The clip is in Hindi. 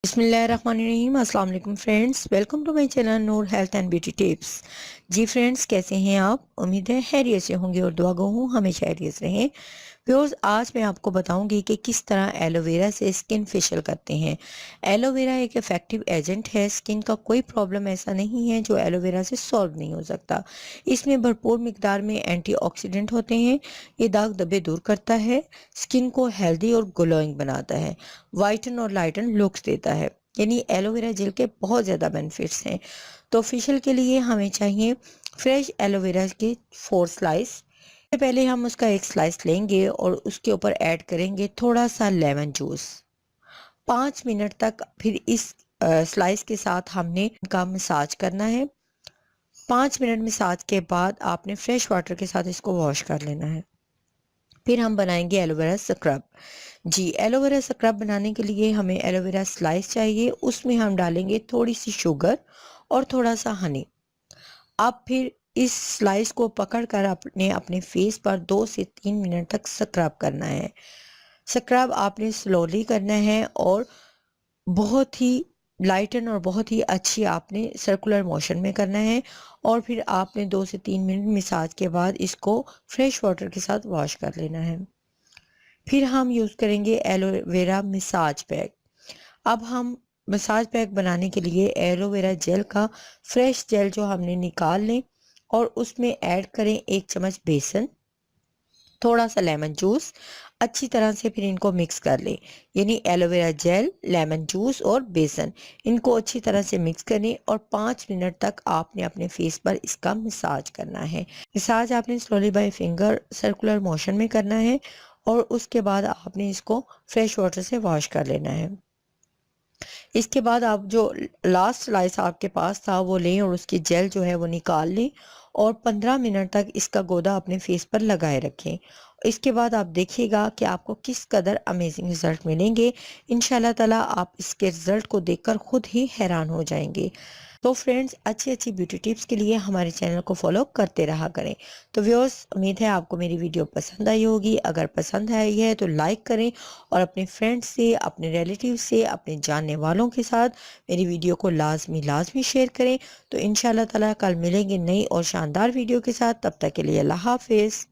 बिस्मिल्लाहिर्रहमानिर्रहीम। अस्सलाम वालेकुम friends, welcome to my channel Noor health and beauty tips. जी फ्रेंड्स, कैसे हैं आप? उम्मीद है खैरियत से होंगे और दुआ गो हूँ हमेशा खैरियत से रहें। व्यूअर्स, आज मैं आपको बताऊंगी कि किस तरह एलोवेरा से स्किन फेशियल करते हैं। एलोवेरा एक इफ़ेक्टिव एजेंट है। स्किन का कोई प्रॉब्लम ऐसा नहीं है जो एलोवेरा से सॉल्व नहीं हो सकता। इसमें भरपूर मिकदार में एंटीऑक्सीडेंट होते हैं। ये दाग धब्बे दूर करता है, स्किन को हेल्दी और ग्लोइंग बनाता है, वाइटन और लाइटन लुक्स देता है। यानी एलोवेरा जेल के बहुत ज़्यादा बेनिफिट्स हैं। तो फेशियल के लिए हमें चाहिए फ्रेश एलोवेरा के 4 स्लाइस। सबसे पहले हम उसका एक स्लाइस लेंगे और उसके ऊपर ऐड करेंगे थोड़ा सा लेमन जूस। 5 मिनट तक फिर इस स्लाइस के साथ हमने इनका मसाज करना है। 5 मिनट मसाज के बाद आपने फ्रेश वाटर के साथ इसको वॉश कर लेना है। फिर हम बनाएंगे एलोवेरा स्क्रब। जी, एलोवेरा स्क्रब बनाने के लिए हमें एलोवेरा स्लाइस चाहिए। उसमें हम डालेंगे थोड़ी सी शुगर और थोड़ा सा हनी। अब फिर इस स्लाइस को पकड़कर अपने अपने फेस पर 2 से 3 मिनट तक स्क्रब करना है। स्क्रब आपने स्लोली करना है और बहुत ही लाइटन और बहुत ही अच्छी आपने सर्कुलर मोशन में करना है। और फिर आपने 2 से 3 मिनट मसाज के बाद इसको फ्रेश वाटर के साथ वॉश कर लेना है। फिर हम यूज़ करेंगे एलोवेरा मसाज पैक। अब हम मसाज पैक बनाने के लिए एलोवेरा जेल का फ्रेश जेल जो हमने निकाल लें और उसमें ऐड करें 1 चम्मच बेसन, थोड़ा सा लेमन जूस। अच्छी तरह से फिर इनको मिक्स कर लें। यानी एलोवेरा जेल, लेमन जूस और बेसन, इनको अच्छी तरह से मिक्स करें और 5 मिनट तक आपने अपने फेस पर इसका मसाज करना है। मसाज आपने slowly by finger circular motion में करना है और उसके बाद आपने इसको फ्रेश वाटर से वॉश कर लेना है। इसके बाद आप जो लास्ट स्लाइस आपके पास था वो लें और उसकी जेल जो है वो निकाल लें और 15 मिनट तक इसका गोदा अपने फेस पर लगाए रखें। इसके बाद आप देखिएगा कि आपको किस कदर अमेजिंग रिजल्ट मिलेंगे। इंशाल्लाह ताला आप इसके रिजल्ट को देखकर खुद ही हैरान हो जाएंगे। तो फ्रेंड्स, अच्छी अच्छी ब्यूटी टिप्स के लिए हमारे चैनल को फॉलो करते रहा करें। तो व्यूअर्स, उम्मीद है आपको मेरी वीडियो पसंद आई होगी। अगर पसंद आई है तो लाइक करें और अपने फ्रेंड्स से, अपने रिलेटिव से, अपने जानने वालों के साथ मेरी वीडियो को लाजमी लाजमी शेयर करें। तो इंशाल्लाह ताला कल मिलेंगे नई और शानदार वीडियो के साथ। तब तक के लिए अल्लाह हाफिज़।